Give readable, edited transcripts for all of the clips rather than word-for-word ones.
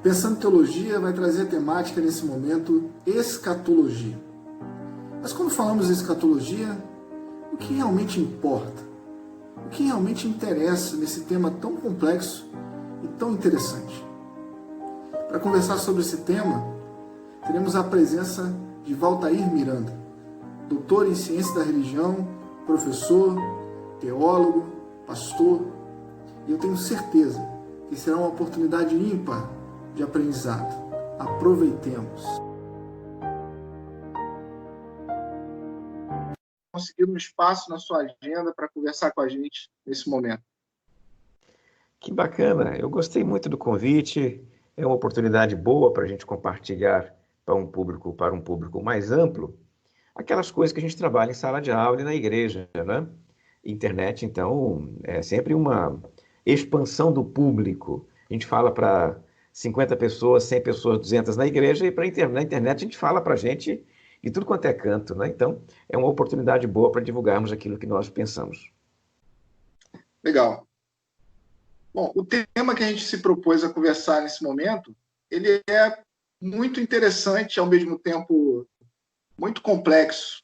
Pensando em Teologia vai trazer a temática nesse momento escatologia. Mas quando falamos de escatologia, o que realmente importa? O que realmente interessa nesse tema tão complexo e tão interessante? Para conversar sobre esse tema, teremos a presença de Valtair Miranda, doutor em Ciência da Religião, professor, teólogo, pastor, e eu tenho certeza que será uma oportunidade ímpar de aprendizado. Aproveitemos. Conseguir um espaço na sua agenda para conversar com a gente nesse momento. Que bacana, eu gostei muito do convite, é uma oportunidade boa para a gente compartilhar para um público mais amplo, aquelas coisas que a gente trabalha em sala de aula e na igreja, né? Internet, então, é sempre uma expansão do público. A gente fala para 50 pessoas, 100 pessoas, 200 na igreja, e na internet a gente fala para a gente de tudo quanto é canto, né? Então, é uma oportunidade boa para divulgarmos aquilo que nós pensamos. Legal. Bom, o tema que a gente se propôs a conversar nesse momento, ele é muito interessante, ao mesmo tempo muito complexo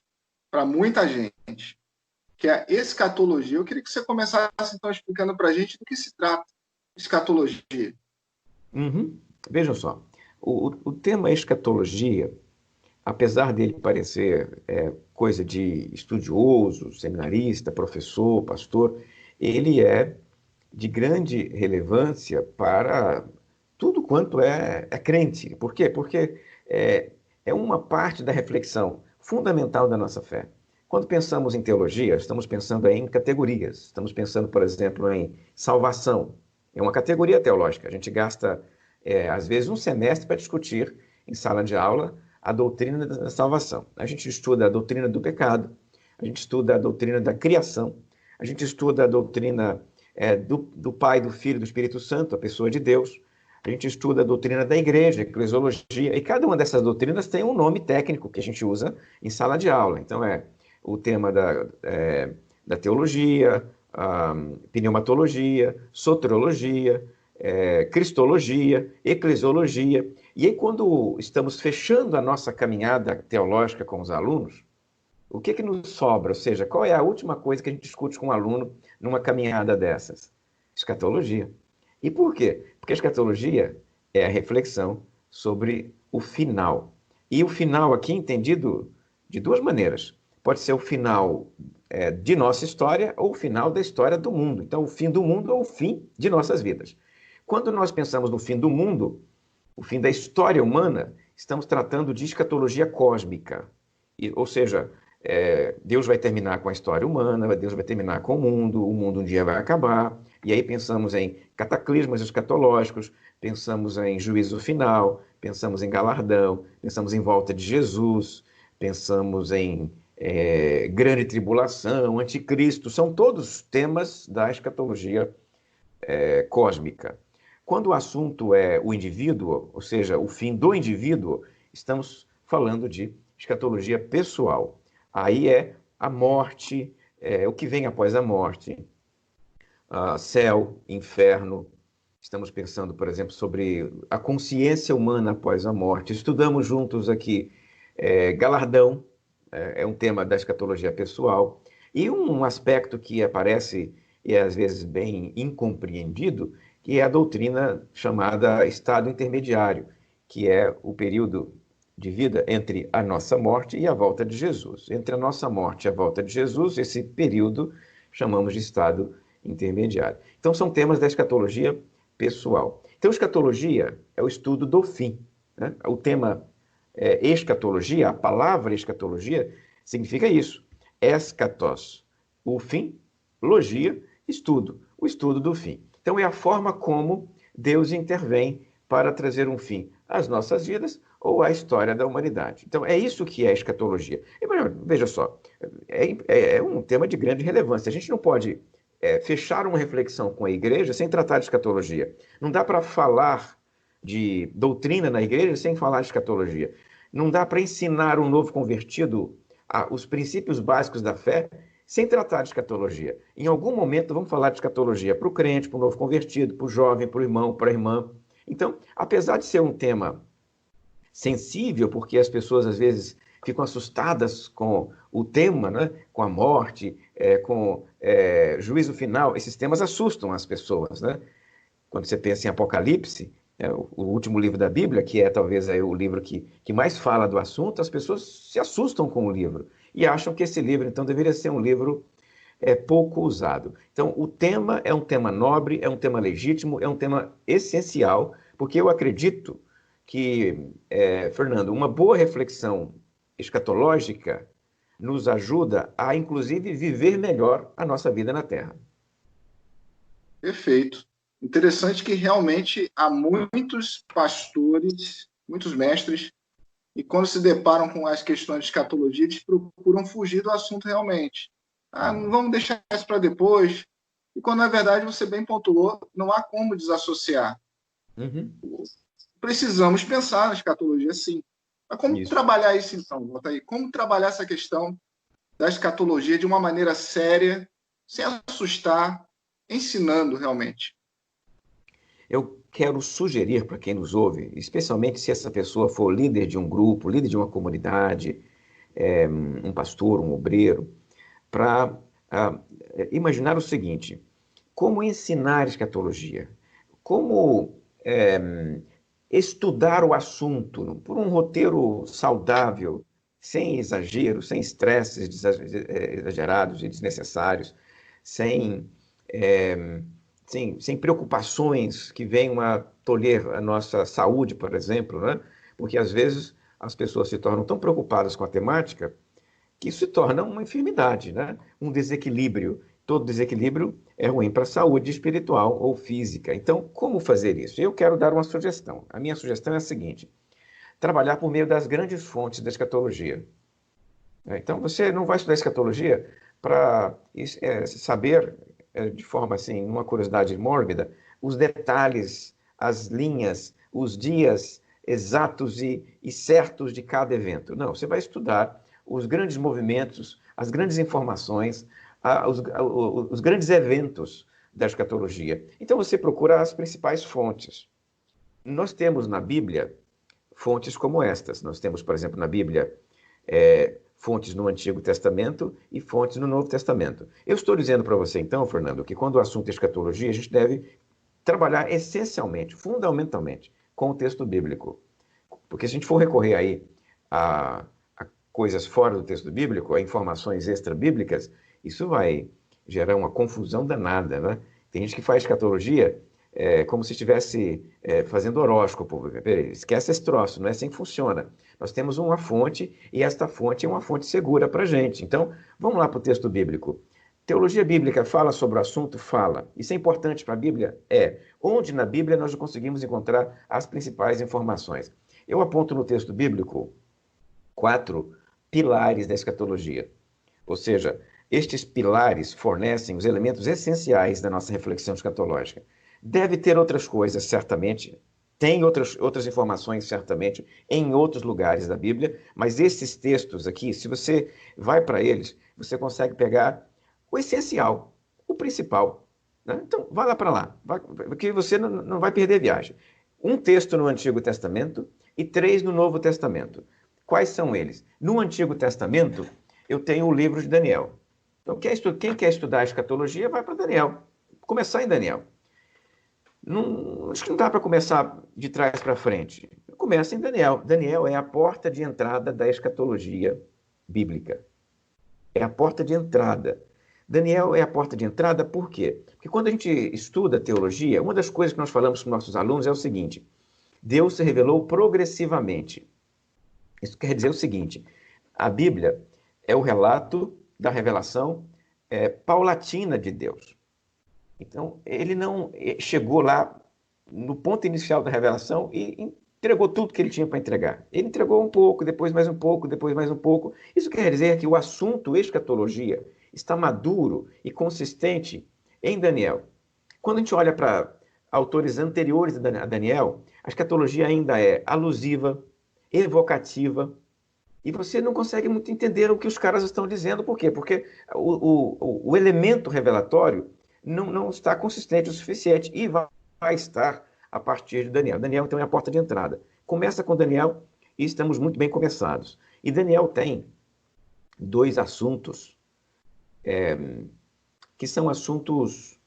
para muita gente, que é a escatologia. Eu queria que você começasse, então, explicando para a gente do que se trata escatologia. Vejam só, o tema escatologia, apesar dele parecer coisa de estudioso, seminarista, professor, pastor, ele é de grande relevância para tudo quanto é crente. Por quê? Porque é uma parte da reflexão fundamental da nossa fé. Quando pensamos em teologia, estamos pensando em categorias. Estamos pensando, por exemplo, em salvação. É uma categoria teológica. A gente gasta, às vezes, um semestre para discutir em sala de aula a doutrina da salvação. A gente estuda a doutrina do pecado, a gente estuda a doutrina da criação, a gente estuda a doutrina do Pai, do Filho e do Espírito Santo, a pessoa de Deus. A gente estuda a doutrina da igreja, a eclesiologia, e cada uma dessas doutrinas tem um nome técnico que a gente usa em sala de aula. Então, o tema da teologia, pneumatologia, soteriologia, cristologia, eclesiologia. E aí, quando estamos fechando a nossa caminhada teológica com os alunos, o que nos sobra? Ou seja, qual é a última coisa que a gente discute com um aluno numa caminhada dessas? Escatologia. E por quê? Porque a escatologia é a reflexão sobre o final. E o final aqui entendido de duas maneiras. Pode ser o final de nossa história ou o final da história do mundo. Então, o fim do mundo é o fim de nossas vidas. Quando nós pensamos no fim do mundo, o fim da história humana, estamos tratando de escatologia cósmica. Ou seja, Deus vai terminar com a história humana, Deus vai terminar com o mundo um dia vai acabar, e aí pensamos em cataclismos escatológicos, pensamos em juízo final, pensamos em galardão, pensamos em volta de Jesus, pensamos em grande tribulação, anticristo, são todos temas da escatologia cósmica. Quando o assunto é o indivíduo, ou seja, o fim do indivíduo, estamos falando de escatologia pessoal. Aí é a morte, o que vem após a morte, céu, inferno. Estamos pensando, por exemplo, sobre a consciência humana após a morte. Estudamos juntos aqui galardão, é um tema da escatologia pessoal. E um aspecto que aparece e é às vezes bem incompreendido, que é a doutrina chamada estado intermediário, que é o período de vida entre a nossa morte e a volta de Jesus. Entre a nossa morte e a volta de Jesus, esse período chamamos de estado intermediário. Então, são temas da escatologia pessoal. Então, escatologia é o estudo do fim, né? O tema escatologia, a palavra escatologia, significa isso. Eschatos, o fim, logia, estudo, o estudo do fim. Então, é a forma como Deus intervém para trazer um fim às nossas vidas ou à história da humanidade. Então, é isso que é escatologia. E, veja só, é um tema de grande relevância. A gente não pode fechar uma reflexão com a igreja sem tratar de escatologia. Não dá para falar de doutrina na igreja sem falar de escatologia. Não dá para ensinar um novo convertido os princípios básicos da fé sem tratar de escatologia. Em algum momento vamos falar de escatologia para o crente, para o novo convertido, para o jovem, para o irmão, para a irmã. Então, apesar de ser um tema sensível, porque as pessoas às vezes ficam assustadas com o tema, né? Com a morte, com juízo final, esses temas assustam as pessoas, né? Quando você pensa em Apocalipse, o último livro da Bíblia, que é talvez aí o livro que mais fala do assunto, as pessoas se assustam com o livro e acham que esse livro, então, deveria ser um livro pouco usado. Então, o tema é um tema nobre, é um tema legítimo, é um tema essencial, porque eu acredito que, Fernando, uma boa reflexão escatológica nos ajuda a, inclusive, viver melhor a nossa vida na Terra. Perfeito. Interessante que realmente há muitos pastores, muitos mestres, e quando se deparam com as questões de escatologia, eles procuram fugir do assunto realmente. Não vamos deixar isso para depois. E quando, na verdade, você bem pontuou, não há como desassociar. Uhum. Precisamos pensar na escatologia, sim. Mas como Isso. trabalhar isso, então, Walter? Como trabalhar essa questão da escatologia de uma maneira séria, sem assustar, ensinando realmente? Eu quero sugerir para quem nos ouve, especialmente se essa pessoa for líder de um grupo, líder de uma comunidade, um pastor, um obreiro, para imaginar o seguinte: como ensinar escatologia? Como estudar o assunto por um roteiro saudável, sem exagero, sem estresses exagerados e desnecessários, sem, é, sem preocupações que venham a tolher a nossa saúde, por exemplo, né? Porque às vezes as pessoas se tornam tão preocupadas com a temática que isso se torna uma enfermidade, né? Um desequilíbrio. Todo desequilíbrio é ruim para a saúde espiritual ou física. Então, como fazer isso? Eu quero dar uma sugestão. A minha sugestão é a seguinte: trabalhar por meio das grandes fontes da escatologia. Então, você não vai estudar escatologia para saber, de forma assim, uma curiosidade mórbida, os detalhes, as linhas, os dias exatos e certos de cada evento. Não, você vai estudar os grandes movimentos, as grandes informações, os grandes eventos da escatologia. Então, você procura as principais fontes. Nós temos na Bíblia fontes como estas. Nós temos, por exemplo, na Bíblia, fontes no Antigo Testamento e fontes no Novo Testamento. Eu estou dizendo para você, então, Fernando, que quando o assunto é escatologia, a gente deve trabalhar essencialmente, fundamentalmente, com o texto bíblico. Porque se a gente for recorrer aí a coisas fora do texto bíblico, a informações extra-bíblicas, isso vai gerar uma confusão danada, né? Tem gente que faz escatologia como se estivesse fazendo horóscopo. Esquece esse troço, não é assim que funciona. Nós temos uma fonte e esta fonte é uma fonte segura para a gente. Então, vamos lá para o texto bíblico. Teologia bíblica fala sobre o assunto? Fala. Isso é importante para a Bíblia? É. Onde na Bíblia nós conseguimos encontrar as principais informações? Eu aponto no texto bíblico 4 pilares da escatologia. Ou seja, estes pilares fornecem os elementos essenciais da nossa reflexão escatológica. Deve ter outras coisas, certamente. Tem outras informações, certamente, em outros lugares da Bíblia, mas esses textos aqui, se você vai para eles, você consegue pegar o essencial, o principal. Né? Então, vá lá para lá, porque você não vai perder viagem. Um texto no Antigo Testamento e 3 no Novo Testamento. Quais são eles? No Antigo Testamento, eu tenho o livro de Daniel. Então, quem quer estudar a escatologia, vai para Daniel. Começar em Daniel. Não, acho que não dá para começar de trás para frente. Começa em Daniel. Daniel é a porta de entrada da escatologia bíblica. É a porta de entrada. Daniel é a porta de entrada por quê? Porque quando a gente estuda teologia, uma das coisas que nós falamos com nossos alunos é o seguinte: Deus se revelou progressivamente. Isso quer dizer o seguinte: a Bíblia é o relato da revelação paulatina de Deus. Então, ele não chegou lá no ponto inicial da revelação e entregou tudo que ele tinha para entregar. Ele entregou um pouco, depois mais um pouco, depois mais um pouco. Isso quer dizer que o assunto escatologia está maduro e consistente em Daniel. Quando a gente olha para autores anteriores a Daniel, a escatologia ainda é alusiva, evocativa, e você não consegue muito entender o que os caras estão dizendo. Por quê? Porque o elemento revelatório não está consistente o suficiente e vai estar a partir de Daniel. Daniel, então, é a porta de entrada. Começa com Daniel e estamos muito bem começados. E Daniel tem dois assuntos que são assuntos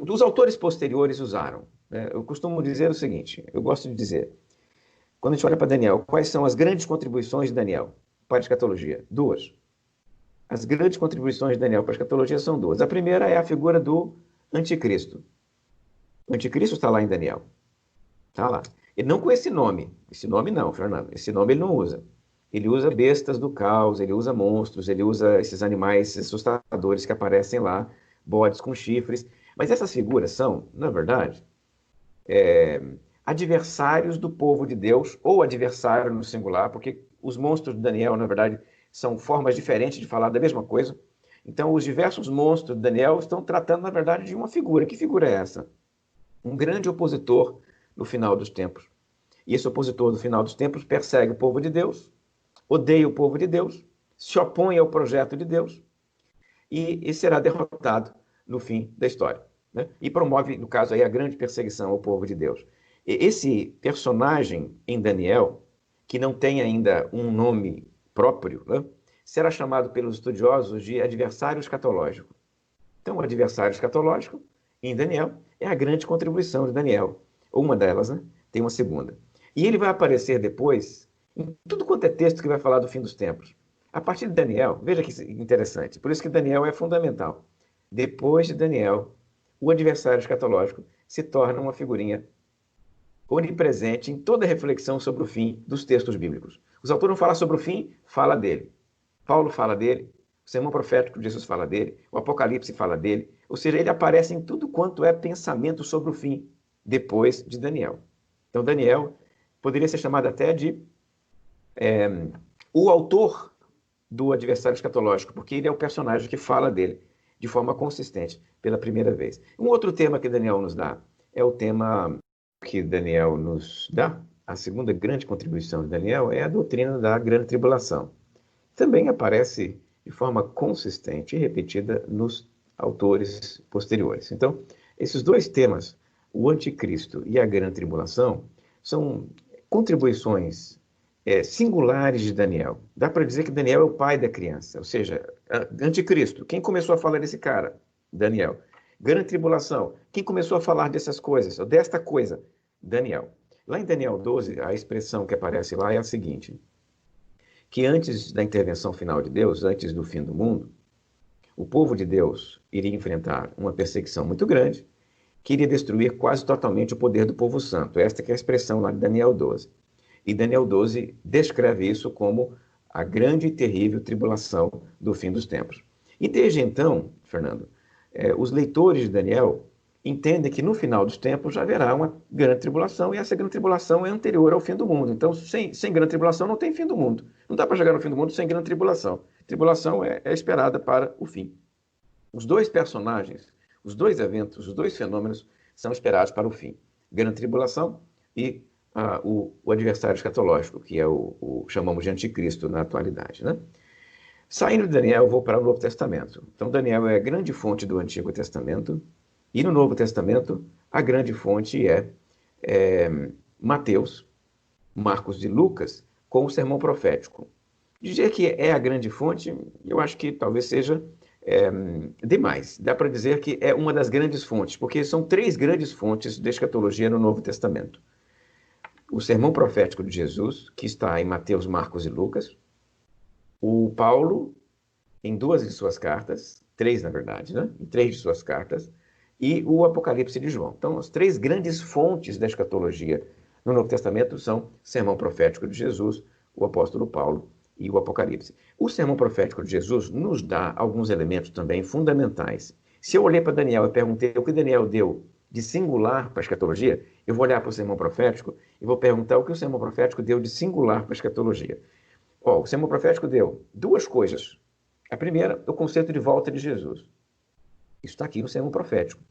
os autores posteriores usaram. Né? Eu costumo dizer o seguinte, eu gosto de dizer, quando a gente olha para Daniel, quais são as grandes contribuições de Daniel para a escatologia? Duas. As grandes contribuições de Daniel para a escatologia são duas. A primeira é a figura do anticristo. O anticristo está lá em Daniel. Está lá. E não com esse nome. Esse nome não, Fernando. Esse nome ele não usa. Ele usa bestas do caos, ele usa monstros, ele usa esses animais assustadores que aparecem lá, bodes com chifres. Mas essas figuras são, na verdade, adversários do povo de Deus, ou adversário no singular, porque os monstros de Daniel, na verdade, são formas diferentes de falar da mesma coisa. Então, os diversos monstros de Daniel estão tratando, na verdade, de uma figura. Que figura é essa? Um grande opositor no final dos tempos. E esse opositor no final dos tempos persegue o povo de Deus, odeia o povo de Deus, se opõe ao projeto de Deus e será derrotado no fim da história. Né? E promove, no caso aí, a grande perseguição ao povo de Deus. E esse personagem em Daniel, que não tem ainda um nome próprio, né, será chamado pelos estudiosos de adversário escatológico. Então, o adversário escatológico, em Daniel, é a grande contribuição de Daniel. Uma delas, né? Tem uma segunda. E ele vai aparecer depois em tudo quanto é texto que vai falar do fim dos tempos. A partir de Daniel, veja que interessante, por isso que Daniel é fundamental. Depois de Daniel, o adversário escatológico se torna uma figurinha onipresente em toda a reflexão sobre o fim dos textos bíblicos. Os autores vão falar sobre o fim, fala dele. Paulo fala dele, o sermão profético de Jesus fala dele, o Apocalipse fala dele, ou seja, ele aparece em tudo quanto é pensamento sobre o fim, depois de Daniel. Então, Daniel poderia ser chamado até de o autor do adversário escatológico, porque ele é o personagem que fala dele de forma consistente pela primeira vez. Um outro tema que Daniel nos dá é o tema que Daniel nos dá, a segunda grande contribuição de Daniel é a doutrina da grande tribulação. Também aparece de forma consistente e repetida nos autores posteriores. Então, esses dois temas, o anticristo e a grande tribulação, são contribuições singulares de Daniel. Dá para dizer que Daniel é o pai da criança, ou seja, anticristo. Quem começou a falar desse cara? Daniel. Grande tribulação. Quem começou a falar dessas coisas, ou desta coisa? Daniel. Lá em Daniel 12, a expressão que aparece lá é a seguinte, que antes da intervenção final de Deus, antes do fim do mundo, o povo de Deus iria enfrentar uma perseguição muito grande, que iria destruir quase totalmente o poder do povo santo. Esta que é a expressão lá de Daniel 12. E Daniel 12 descreve isso como a grande e terrível tribulação do fim dos tempos. E desde então, Fernando, os leitores de Daniel entendem que no final dos tempos já haverá uma grande tribulação, e essa grande tribulação é anterior ao fim do mundo. Então, sem grande tribulação não tem fim do mundo. Não dá para chegar no fim do mundo sem grande tribulação. Tribulação é esperada para o fim. Os dois personagens, os dois eventos, os dois fenômenos são esperados para o fim. Grande tribulação e o adversário escatológico, que é chamamos de anticristo na atualidade. Né? Saindo de Daniel, eu vou para o Novo Testamento. Então, Daniel é a grande fonte do Antigo Testamento, e no Novo Testamento, a grande fonte é Mateus, Marcos e Lucas, com o sermão profético. Dizer que é a grande fonte, eu acho que talvez seja demais. Dá para dizer que é uma das grandes fontes, porque são três grandes fontes de escatologia no Novo Testamento. O sermão profético de Jesus, que está em Mateus, Marcos e Lucas. O Paulo, em duas de suas cartas, três na verdade, né? Em três de suas cartas, e o Apocalipse de João. Então, as três grandes fontes da escatologia no Novo Testamento são o sermão profético de Jesus, o apóstolo Paulo e o Apocalipse. O sermão profético de Jesus nos dá alguns elementos também fundamentais. Se eu olhei para Daniel e perguntei o que Daniel deu de singular para a escatologia, eu vou olhar para o sermão profético e vou perguntar o que o sermão profético deu de singular para a escatologia. O sermão profético deu duas coisas. A primeira, o conceito de volta de Jesus. Isso está aqui no sermão profético.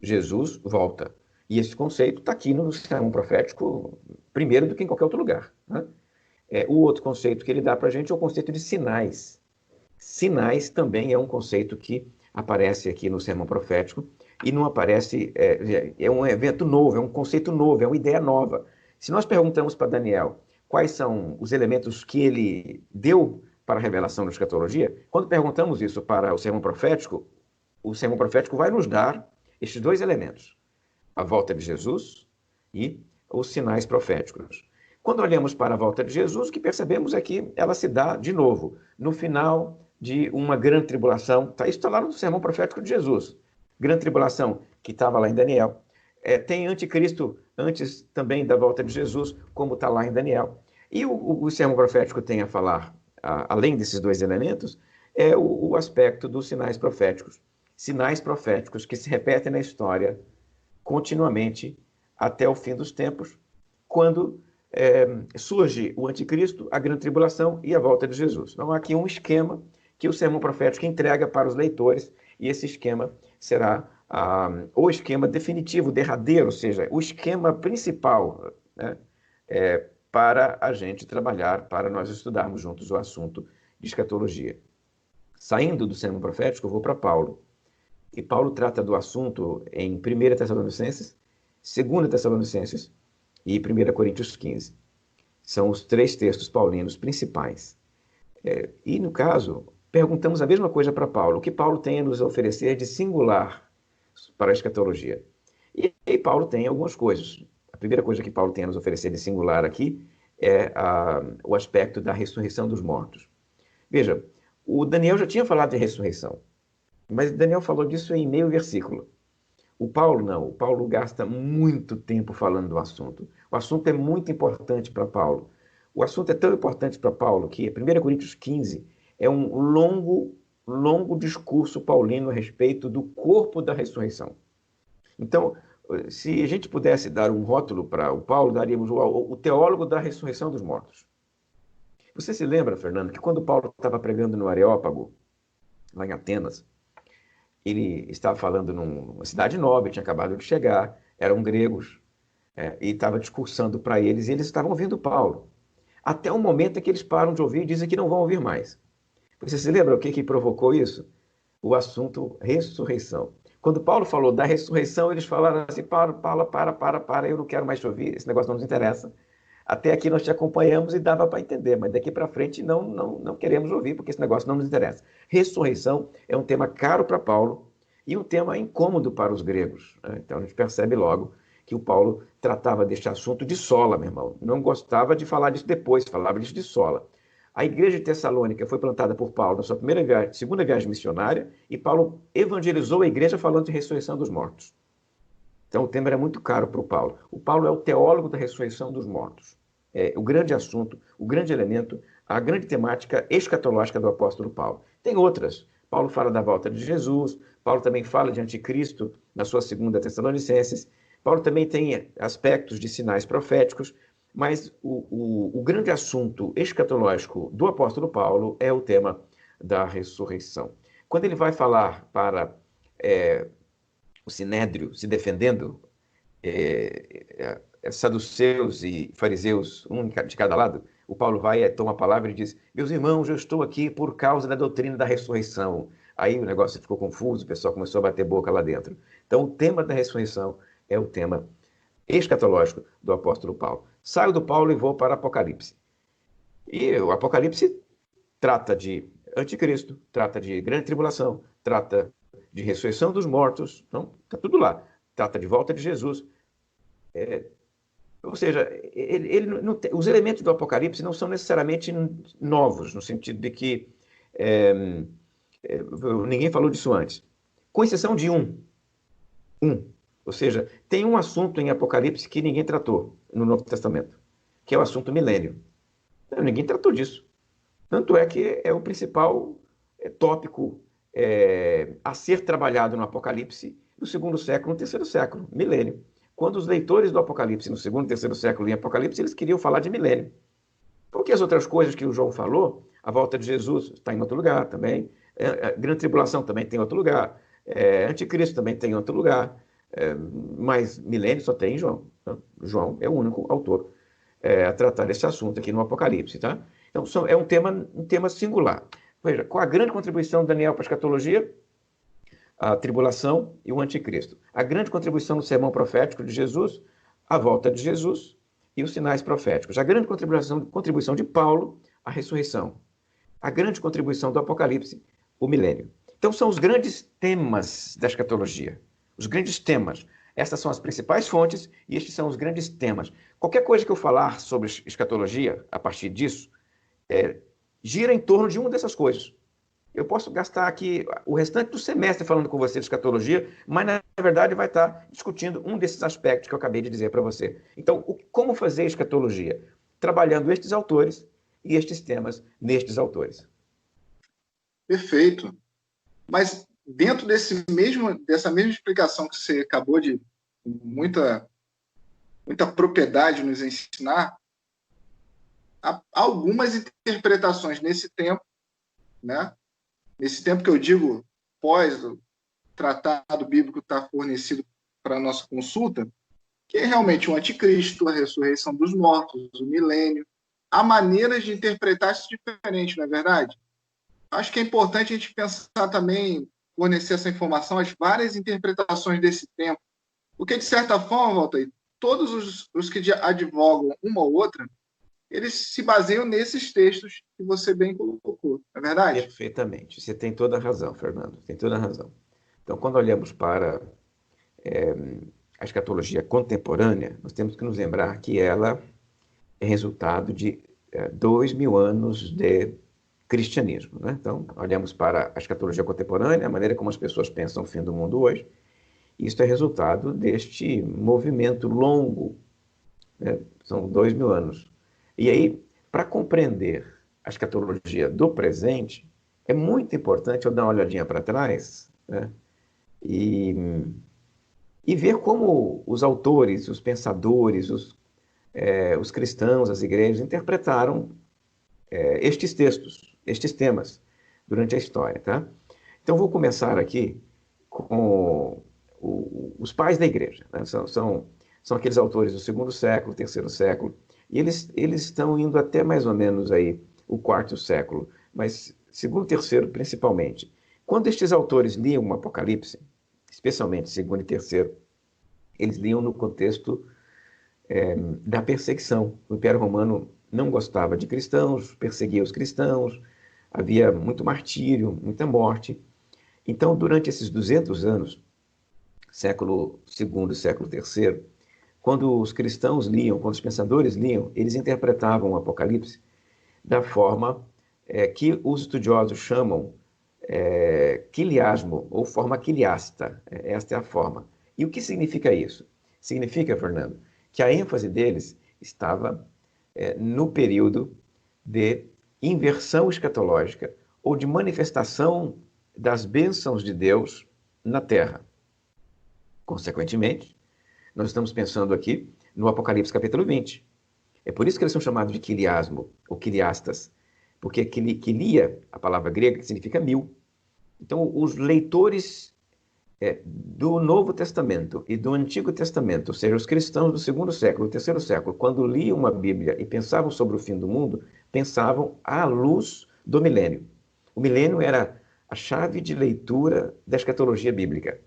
Jesus volta. E esse conceito está aqui no sermão profético primeiro do que em qualquer outro lugar. Né? O outro conceito que ele dá para a gente é o conceito de sinais. Sinais também é um conceito que aparece aqui no sermão profético e não aparece, é um evento novo, é um conceito novo, é uma ideia nova. Se nós perguntamos para Daniel quais são os elementos que ele deu para a revelação da escatologia, quando perguntamos isso para o sermão profético vai nos dar estes dois elementos, a volta de Jesus e os sinais proféticos. Quando olhamos para a volta de Jesus, o que percebemos é que ela se dá, de novo, no final de uma grande tribulação. Isso está lá no sermão profético de Jesus. Grande tribulação, que estava lá em Daniel. Tem anticristo antes também da volta de Jesus, como está lá em Daniel. E o sermão profético tem a falar, além desses dois elementos, é o aspecto dos sinais proféticos. Sinais proféticos que se repetem na história continuamente até o fim dos tempos, quando surge o anticristo, a grande tribulação e a volta de Jesus. Então, há aqui um esquema que o sermão profético entrega para os leitores, e esse esquema será o esquema definitivo, derradeiro, ou seja, o esquema principal, né, para a gente trabalhar, para nós estudarmos juntos o assunto de escatologia. Saindo do sermão profético, eu vou para Paulo. E Paulo trata do assunto em 1 Tessalonicenses, 2 Tessalonicenses e 1 Coríntios 15. São os três textos paulinos principais. E, no caso, perguntamos a mesma coisa para Paulo. O que Paulo tem a nos oferecer de singular para a escatologia? E Paulo tem algumas coisas. A primeira coisa que Paulo tem a nos oferecer de singular aqui é o aspecto da ressurreição dos mortos. Veja, o Daniel já tinha falado de ressurreição, mas Daniel falou disso em meio versículo. O Paulo não. O Paulo gasta muito tempo falando do assunto. O assunto é muito importante para Paulo. O assunto é tão importante para Paulo que 1 Coríntios 15 é um longo discurso paulino a respeito do corpo da ressurreição. Então, se a gente pudesse dar um rótulo para o Paulo, daríamos o teólogo da ressurreição dos mortos. Você se lembra, Fernando, que quando Paulo estava pregando no Areópago, lá em Atenas, ele estava falando numa cidade nova, tinha acabado de chegar, eram gregos, e estava discursando para eles, e eles estavam ouvindo Paulo. Até o momento em que eles param de ouvir e dizem que não vão ouvir mais. Você se lembra o que provocou isso? O assunto ressurreição. Quando Paulo falou da ressurreição, eles falaram assim, para, eu não quero mais te ouvir, esse negócio não nos interessa. Até aqui nós te acompanhamos e dava para entender, mas daqui para frente não queremos ouvir, porque esse negócio não nos interessa. Ressurreição é um tema caro para Paulo e um tema incômodo para os gregos. Então a gente percebe logo que o Paulo tratava deste assunto de sola, meu irmão. Não gostava de falar disso depois, falava disso de sola. A igreja de Tessalônica foi plantada por Paulo na sua segunda viagem missionária, e Paulo evangelizou a igreja falando de ressurreição dos mortos. Então o tema era muito caro para o Paulo. O Paulo é o teólogo da ressurreição dos mortos. O grande assunto, o grande elemento, a grande temática escatológica do apóstolo Paulo. Tem outras. Paulo fala da volta de Jesus, Paulo também fala de anticristo na sua segunda Tessalonicenses, Paulo também tem aspectos de sinais proféticos, mas o grande assunto escatológico do apóstolo Paulo é o tema da ressurreição. Quando ele vai falar para o Sinédrio, se defendendo, saduceus e fariseus, um de cada lado, o Paulo vai, toma a palavra e diz, meus irmãos, eu estou aqui por causa da doutrina da ressurreição. Aí o negócio ficou confuso, o pessoal começou a bater boca lá dentro. Então o tema da ressurreição é o tema escatológico do apóstolo Paulo. Saio do Paulo e vou para Apocalipse. E o Apocalipse trata de anticristo, trata de grande tribulação, trata de ressurreição dos mortos, então está tudo lá. Trata de volta de Jesus. Ou seja, os elementos do Apocalipse não são necessariamente novos, no sentido de que ninguém falou disso antes. Com exceção de um. Ou seja, tem um assunto em Apocalipse que ninguém tratou no Novo Testamento, que é o assunto milênio. Ninguém tratou disso. Tanto é que é o principal tópico a ser trabalhado no Apocalipse no segundo século, no terceiro século, milênio. Quando os leitores do Apocalipse, no segundo e terceiro século em Apocalipse, eles queriam falar de milênio. Porque as outras coisas que o João falou, a volta de Jesus está em outro lugar também, a grande tribulação também tem em outro lugar, anticristo também tem em outro lugar, mas milênio só tem em João. Tá? João é o único autor a tratar desse assunto aqui no Apocalipse. Tá? Então, é um tema singular. Veja, com a grande contribuição de Daniel para a escatologia, a tribulação e o anticristo. A grande contribuição no sermão profético de Jesus, a volta de Jesus e os sinais proféticos. A grande contribuição de Paulo, a ressurreição. A grande contribuição do Apocalipse, o milênio. Então são os grandes temas da escatologia. Os grandes temas. Essas são as principais fontes e estes são os grandes temas. Qualquer coisa que eu falar sobre escatologia, a partir disso, gira em torno de uma dessas coisas. Eu posso gastar aqui o restante do semestre falando com você de escatologia, mas na verdade vai estar discutindo um desses aspectos que eu acabei de dizer para você. Então, como fazer escatologia? Trabalhando estes autores e estes temas nestes autores. Perfeito. Mas dentro dessa mesma explicação que você acabou de, com muita propriedade, nos ensinar, há algumas interpretações nesse tempo, né? Nesse tempo que eu digo pós o tratado bíblico estar fornecido para a nossa consulta, que é realmente o anticristo, a ressurreição dos mortos, o milênio. Há maneiras de interpretar isso diferente, não é verdade? Acho que é importante a gente pensar também, fornecer essa informação, as várias interpretações desse tempo. Porque, de certa forma, Walter, todos os que advogam uma ou outra, eles se baseiam nesses textos que você bem colocou, não é verdade? Perfeitamente. Você tem toda a razão, Fernando. Tem toda a razão. Então, quando olhamos para a escatologia contemporânea, nós temos que nos lembrar que ela é resultado de 2000 anos de cristianismo, né? Então, olhamos para a escatologia contemporânea, a maneira como as pessoas pensam o fim do mundo hoje. Isso é resultado deste movimento longo, né? São 2000 anos. E aí, para compreender a escatologia do presente, é muito importante eu dar uma olhadinha para trás, né? E ver como os autores, os pensadores, os cristãos, as igrejas interpretaram estes textos, estes temas durante a história, tá? Então vou começar aqui com os pais da igreja, né? São aqueles autores do segundo século, terceiro século, e eles estão indo até mais ou menos aí o quarto século, mas segundo e terceiro principalmente. Quando estes autores liam o Apocalipse, especialmente segundo e terceiro, eles liam no contexto da perseguição. O Império Romano não gostava de cristãos, perseguia os cristãos, havia muito martírio, muita morte. Então, durante esses 200 anos, século II e século III, quando os cristãos liam, quando os pensadores liam, eles interpretavam o Apocalipse da forma que os estudiosos chamam quiliasmo, ou forma quiliasta. Esta é a forma. E o que significa isso? Significa, Fernando, que a ênfase deles estava no período de inversão escatológica ou de manifestação das bênçãos de Deus na Terra. Consequentemente, nós estamos pensando aqui no Apocalipse capítulo 20. É por isso que eles são chamados de quiliasmo, ou quiliastas, porque quilia, a palavra grega, que significa 1000. Então, os leitores do Novo Testamento e do Antigo Testamento, ou seja, os cristãos do segundo século, do terceiro século, quando liam uma Bíblia e pensavam sobre o fim do mundo, pensavam à luz do milênio. O milênio era a chave de leitura da escatologia bíblica.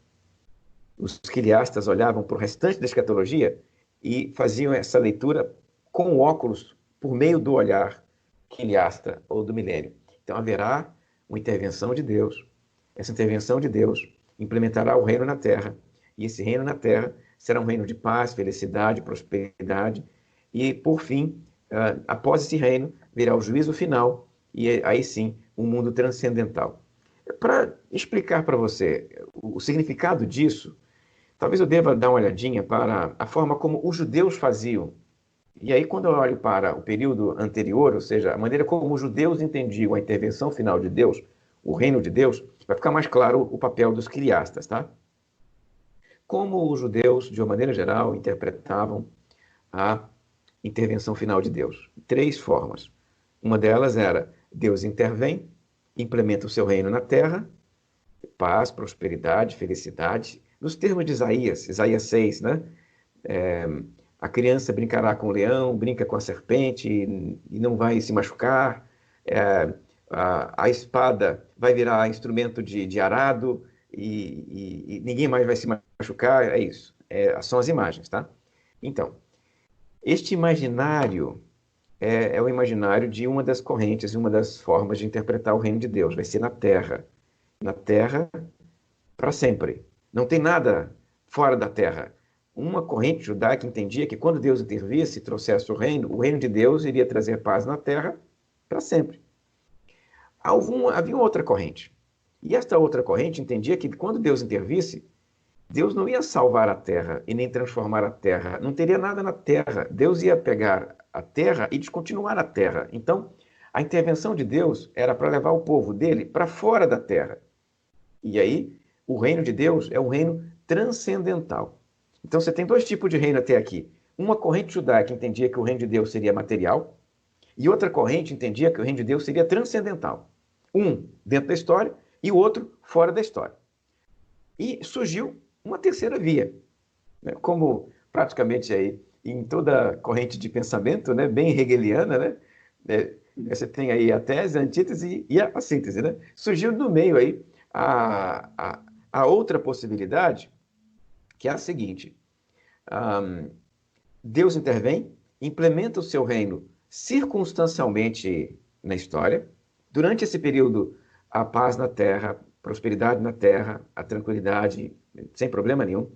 Os quiliastas olhavam para o restante da escatologia e faziam essa leitura com óculos por meio do olhar quiliasta ou do milênio. Então haverá uma intervenção de Deus. Essa intervenção de Deus implementará o reino na terra. E esse reino na terra será um reino de paz, felicidade, prosperidade. E, por fim, após esse reino, virá o juízo final e aí sim, um mundo transcendental. Para explicar para você o significado disso, talvez eu deva dar uma olhadinha para a forma como os judeus faziam. E aí, quando eu olho para o período anterior, ou seja, a maneira como os judeus entendiam a intervenção final de Deus, o reino de Deus, vai ficar mais claro o papel dos quiliastas, tá? Como os judeus, de uma maneira geral, interpretavam a intervenção final de Deus? 3 formas. Uma delas era, Deus intervém, implementa o seu reino na terra, paz, prosperidade, felicidade. Nos termos de Isaías 6, né? A criança brincará com o leão, brinca com a serpente e não vai se machucar. A espada vai virar instrumento de arado, e ninguém mais vai se machucar, é isso. São as imagens, tá? Então, este imaginário é o imaginário de uma das correntes, uma das formas de interpretar o reino de Deus. Vai ser na Terra. Na Terra para sempre. Não tem nada fora da Terra. Uma corrente judaica entendia que quando Deus intervisse e trouxesse o reino de Deus iria trazer paz na Terra para sempre. Havia outra corrente. E esta outra corrente entendia que quando Deus intervisse, Deus não ia salvar a terra e nem transformar a terra. Não teria nada na terra. Deus ia pegar a terra e descontinuar a terra. Então, a intervenção de Deus era para levar o povo dele para fora da terra. E aí, o reino de Deus é um reino transcendental. Então, você tem dois tipos de reino até aqui. Uma corrente judaica entendia que o reino de Deus seria material, e outra corrente entendia que o reino de Deus seria transcendental. Um dentro da história e o outro fora da história. E surgiu uma terceira via, né? Como praticamente aí em toda corrente de pensamento, né, bem hegeliana, né, você tem aí a tese, a antítese e a síntese, né? Surgiu no meio aí a outra possibilidade, que é a seguinte: Deus intervém, implementa o seu reino circunstancialmente na história. Durante esse período, a paz na terra, prosperidade na terra, a tranquilidade, sem problema nenhum.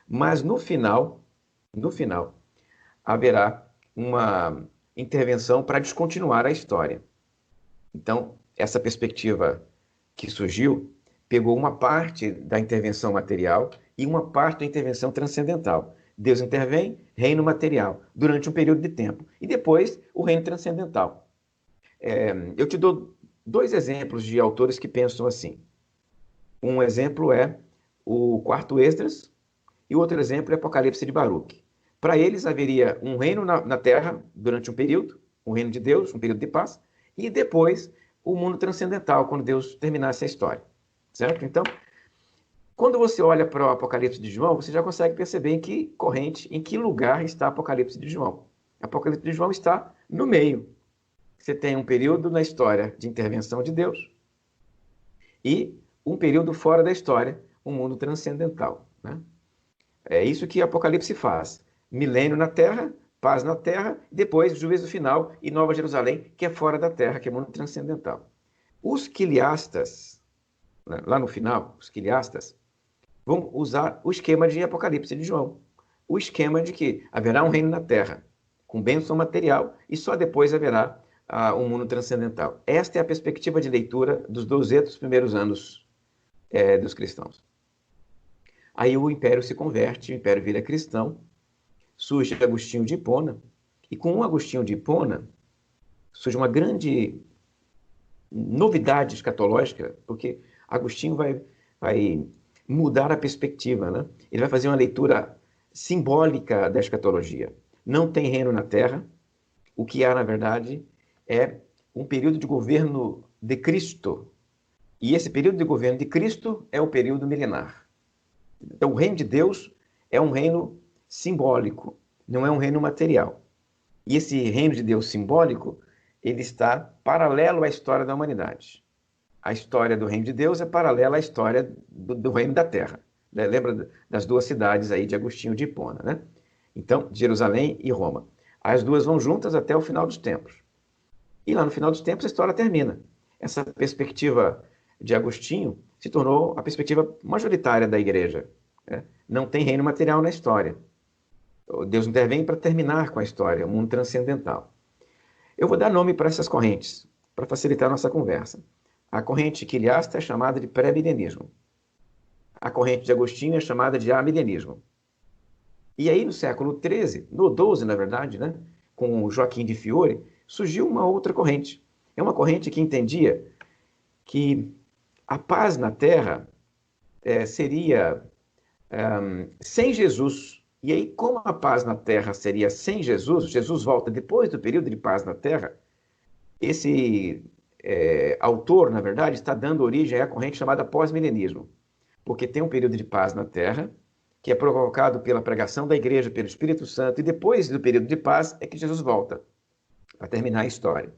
Mas no final, haverá uma intervenção para descontinuar a história. Então, essa perspectiva que surgiu pegou uma parte da intervenção material e uma parte da intervenção transcendental. Deus intervém, reino material, durante um período de tempo. E depois, o reino transcendental. Eu te dou dois exemplos de autores que pensam assim. Um exemplo é o Quarto Esdras e o outro exemplo é o Apocalipse de Baruque. Para eles, haveria um reino na Terra durante um período, um reino de Deus, um período de paz, e depois o mundo transcendental, quando Deus terminasse a história. Certo? Então, quando você olha para o Apocalipse de João, você já consegue perceber em que corrente, em que lugar está o Apocalipse de João. O Apocalipse de João está no meio. Você tem um período na história de intervenção de Deus e um período fora da história, um mundo transcendental, né? É isso que o Apocalipse faz. Milênio na Terra, paz na Terra, depois juízo final e Nova Jerusalém, que é fora da Terra, que é mundo transcendental. Os quiliastas, lá no final, os quiliastas, vão usar o esquema de Apocalipse de João. O esquema de que haverá um reino na Terra, com bênção material, e só depois haverá um mundo transcendental. Esta é a perspectiva de leitura dos 200 primeiros anos dos cristãos. Aí o império se converte, o império vira cristão, surge Agostinho de Hipona, e com o Agostinho de Hipona surge uma grande novidade escatológica, porque Agostinho vai mudar a perspectiva, né? Ele vai fazer uma leitura simbólica da escatologia. Não tem reino na terra, o que há, na verdade, é um período de governo de Cristo. E esse período de governo de Cristo é o período milenar. Então, o reino de Deus é um reino simbólico, não é um reino material. E esse reino de Deus simbólico, ele está paralelo à história da humanidade. A história do reino de Deus é paralela à história do reino da terra. Lembra das duas cidades aí de Agostinho de Hipona, né? Então, Jerusalém e Roma. As duas vão juntas até o final dos tempos. E lá no final dos tempos a história termina. Essa perspectiva de Agostinho se tornou a perspectiva majoritária da igreja, né? Não tem reino material na história. Deus intervém para terminar com a história, o mundo transcendental. Eu vou dar nome para essas correntes, para facilitar a nossa conversa. A corrente quiliasta é chamada de pré-milenismo. A corrente de Agostinho é chamada de amilenismo. E aí, no século XIII, no XII, na verdade, né, com Joaquim de Fiore, surgiu uma outra corrente. É uma corrente que entendia que a paz na Terra seria sem Jesus. E aí, como a paz na Terra seria sem Jesus, Jesus volta depois do período de paz na Terra, esse autor, na verdade, está dando origem à corrente chamada pós-milenismo, porque tem um período de paz na Terra, que é provocado pela pregação da igreja, pelo Espírito Santo, e depois do período de paz é que Jesus volta, para terminar a história.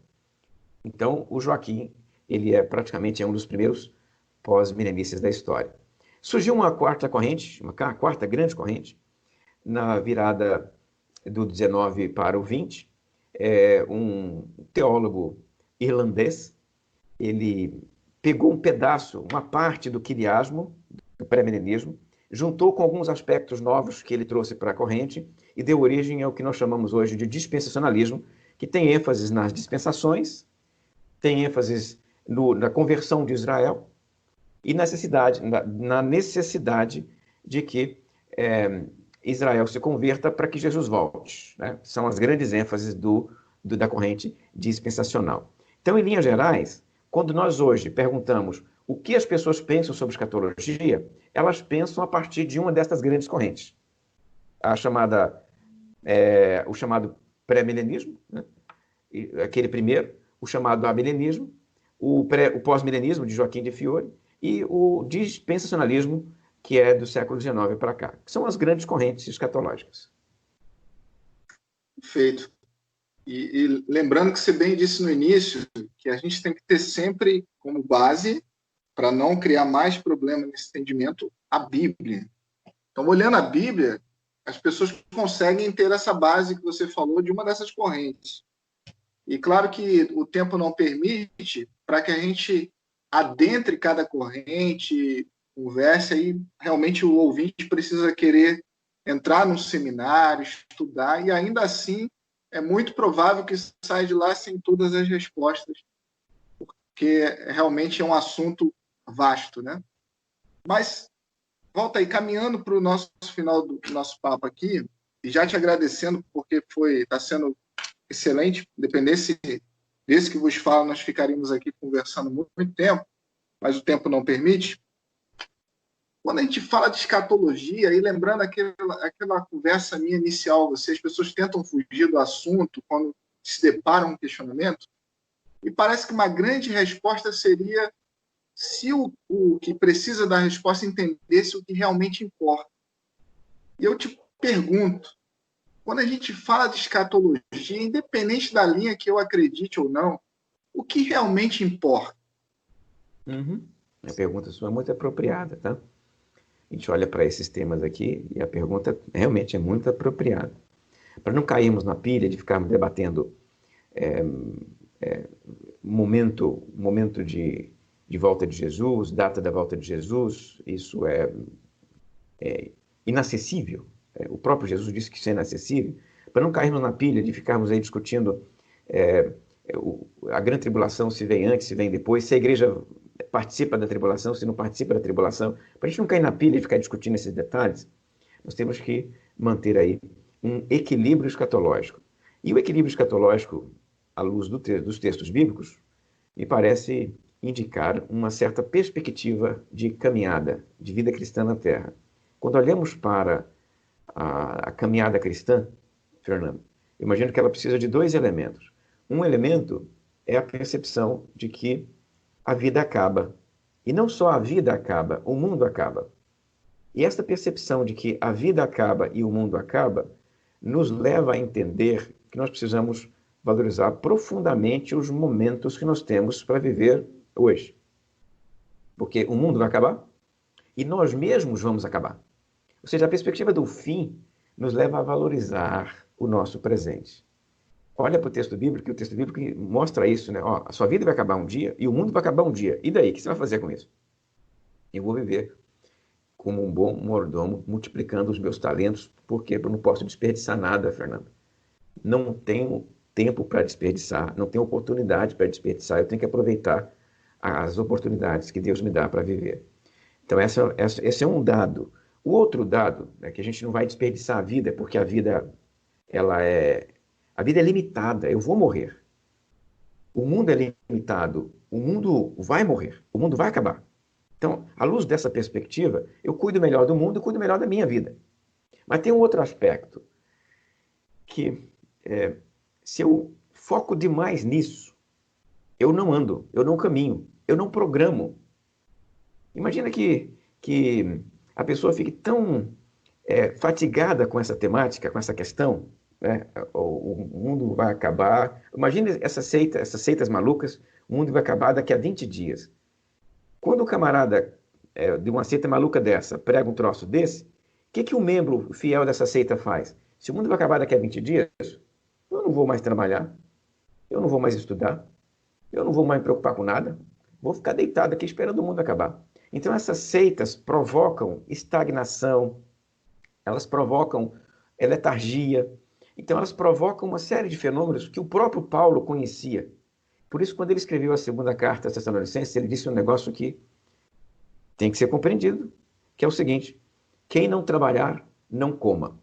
Então, o Joaquim, ele praticamente um dos primeiros pós-milenistas da história. Surgiu uma quarta corrente, uma quarta grande corrente, na virada do 19 para o 20. Um teólogo irlandês, ele pegou um pedaço, uma parte do quileasmo, do pré-milenismo, juntou com alguns aspectos novos que ele trouxe para a corrente e deu origem ao que nós chamamos hoje de dispensacionalismo, que tem ênfase nas dispensações, tem ênfase na conversão de Israel e na necessidade de que Israel se converta para que Jesus volte. Né? São as grandes ênfases da corrente dispensacional. Então, em linhas gerais, quando nós hoje perguntamos o que as pessoas pensam sobre escatologia, elas pensam a partir de uma dessas grandes correntes. O chamado pré-milenismo, né? Aquele primeiro, o chamado amilenismo, o pós-milenismo, de Joaquim de Fiore, e o dispensacionalismo, que é do século XIX para cá, que são as grandes correntes escatológicas. Perfeito. E lembrando que você bem disse no início, que a gente tem que ter sempre como base, para não criar mais problema nesse entendimento, a Bíblia. Então, olhando a Bíblia, as pessoas conseguem ter essa base que você falou de uma dessas correntes. E claro que o tempo não permite para que a gente adentre cada corrente, converse, aí realmente o ouvinte precisa querer entrar num seminário, estudar, e ainda assim é muito provável que saia de lá sem todas as respostas, porque realmente é um assunto vasto, né? Mas, volta aí, caminhando para o nosso final do nosso papo aqui, e já te agradecendo, porque está sendo excelente, independente desse que vos falo, nós ficaríamos aqui conversando muito tempo, mas o tempo não permite. Quando a gente fala de escatologia, e lembrando aquela conversa minha inicial, as pessoas tentam fugir do assunto quando se deparam com um questionamento, e parece que uma grande resposta seria se o que precisa da resposta entendesse o que realmente importa. E eu te pergunto, quando a gente fala de escatologia, independente da linha que eu acredite ou não, o que realmente importa? A pergunta sua é muito apropriada, tá? A gente olha para esses temas aqui e a pergunta realmente é muito apropriada. Para não cairmos na pilha de ficarmos debatendo momento de volta de Jesus, data da volta de Jesus, isso é inacessível. O próprio Jesus disse que isso é inacessível. Para não cairmos na pilha de ficarmos aí discutindo a grande tribulação, se vem antes, se vem depois, se a igreja participa da tribulação, se não participa da tribulação, para a gente não cair na pilha e ficar discutindo esses detalhes, nós temos que manter aí um equilíbrio escatológico. E o equilíbrio escatológico, à luz dos textos bíblicos, me parece indicar uma certa perspectiva de caminhada, de vida cristã na Terra. Quando olhamos para a caminhada cristã, Fernando, eu imagino que ela precisa de dois elementos. Um elemento é a percepção de que a vida acaba. E não só a vida acaba, o mundo acaba. E esta percepção de que a vida acaba e o mundo acaba nos leva a entender que nós precisamos valorizar profundamente os momentos que nós temos para viver hoje. Porque o mundo vai acabar e nós mesmos vamos acabar. Ou seja, a perspectiva do fim nos leva a valorizar o nosso presente. Olha para o texto bíblico, e o texto bíblico mostra isso, né? Ó, a sua vida vai acabar um dia e o mundo vai acabar um dia. E daí? O que você vai fazer com isso? Eu vou viver como um bom mordomo, multiplicando os meus talentos, porque eu não posso desperdiçar nada, Fernando. Não tenho tempo para desperdiçar, não tenho oportunidade para desperdiçar, eu tenho que aproveitar as oportunidades que Deus me dá para viver. Então, esse é um dado. O outro dado é que a gente não vai desperdiçar a vida, porque a vida é limitada, eu vou morrer. O mundo é limitado, o mundo vai morrer, o mundo vai acabar. Então, à luz dessa perspectiva, eu cuido melhor do mundo e cuido melhor da minha vida. Mas tem um outro aspecto, que se eu foco demais nisso, eu não ando, eu não caminho, eu não programo. Imagina que a pessoa fique tão fatigada com essa temática, com essa questão, né? O mundo vai acabar. Imagina essas seitas malucas, o mundo vai acabar daqui a 20 dias. Quando o camarada de uma seita maluca dessa prega um troço desse, o que o membro fiel dessa seita faz? Se o mundo vai acabar daqui a 20 dias, eu não vou mais trabalhar, eu não vou mais estudar, eu não vou mais me preocupar com nada, vou ficar deitado aqui esperando o mundo acabar. Então essas seitas provocam estagnação, elas provocam letargia, então elas provocam uma série de fenômenos que o próprio Paulo conhecia. Por isso, quando ele escreveu a segunda carta aos Tessalonicenses, ele disse um negócio que tem que ser compreendido, que é o seguinte: quem não trabalhar, não coma.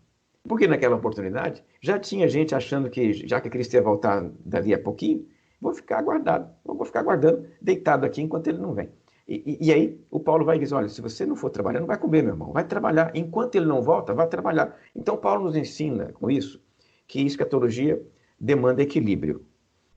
Porque naquela oportunidade, já tinha gente achando que, já que Cristo ia voltar dali a pouquinho, vou ficar aguardando, deitado aqui enquanto ele não vem. E aí o Paulo vai dizer, olha, se você não for trabalhar, não vai comer, meu irmão, vai trabalhar. Enquanto ele não volta, vai trabalhar. Então Paulo nos ensina com isso, que escatologia demanda equilíbrio.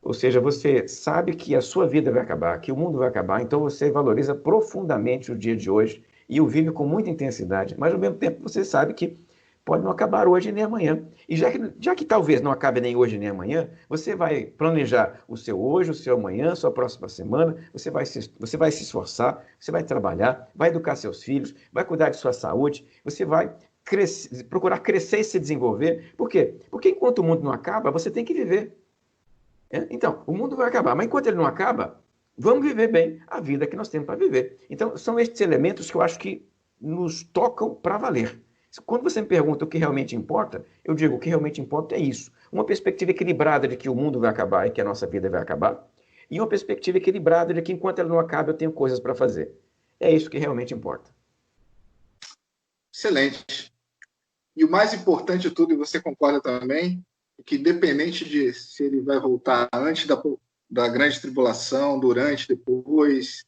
Ou seja, você sabe que a sua vida vai acabar, que o mundo vai acabar, então você valoriza profundamente o dia de hoje e o vive com muita intensidade, mas ao mesmo tempo você sabe que pode não acabar hoje nem amanhã. E já que talvez não acabe nem hoje nem amanhã, você vai planejar o seu hoje, o seu amanhã, a sua próxima semana, você vai se esforçar, você vai trabalhar, vai educar seus filhos, vai cuidar de sua saúde, você vai procurar crescer e se desenvolver. Por quê? Porque enquanto o mundo não acaba, você tem que viver. Então, o mundo vai acabar, mas enquanto ele não acaba, vamos viver bem a vida que nós temos para viver. Então, são estes elementos que eu acho que nos tocam para valer. Quando você me pergunta o que realmente importa, eu digo o que realmente importa é isso. Uma perspectiva equilibrada de que o mundo vai acabar e que a nossa vida vai acabar, e uma perspectiva equilibrada de que enquanto ela não acaba, eu tenho coisas para fazer. É isso que realmente importa. Excelente. E o mais importante de tudo, e você concorda também, é que independente de se ele vai voltar antes da grande tribulação, durante, depois,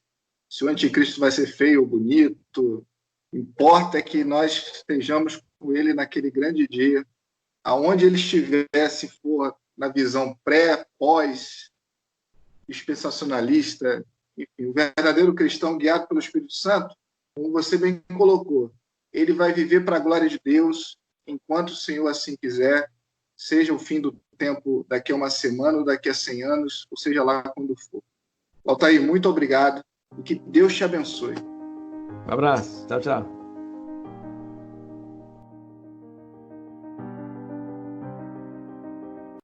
se o anticristo vai ser feio ou bonito, importa é que nós estejamos com ele naquele grande dia, aonde ele estiver, se for na visão pré, pós, dispensacionalista, enfim, o verdadeiro cristão guiado pelo Espírito Santo, como você bem colocou, ele vai viver para a glória de Deus, enquanto o Senhor assim quiser, seja o fim do tempo daqui a uma semana, ou daqui a 100 anos, ou seja lá quando for. Altair, muito obrigado e que Deus te abençoe. Um abraço. Tchau, tchau.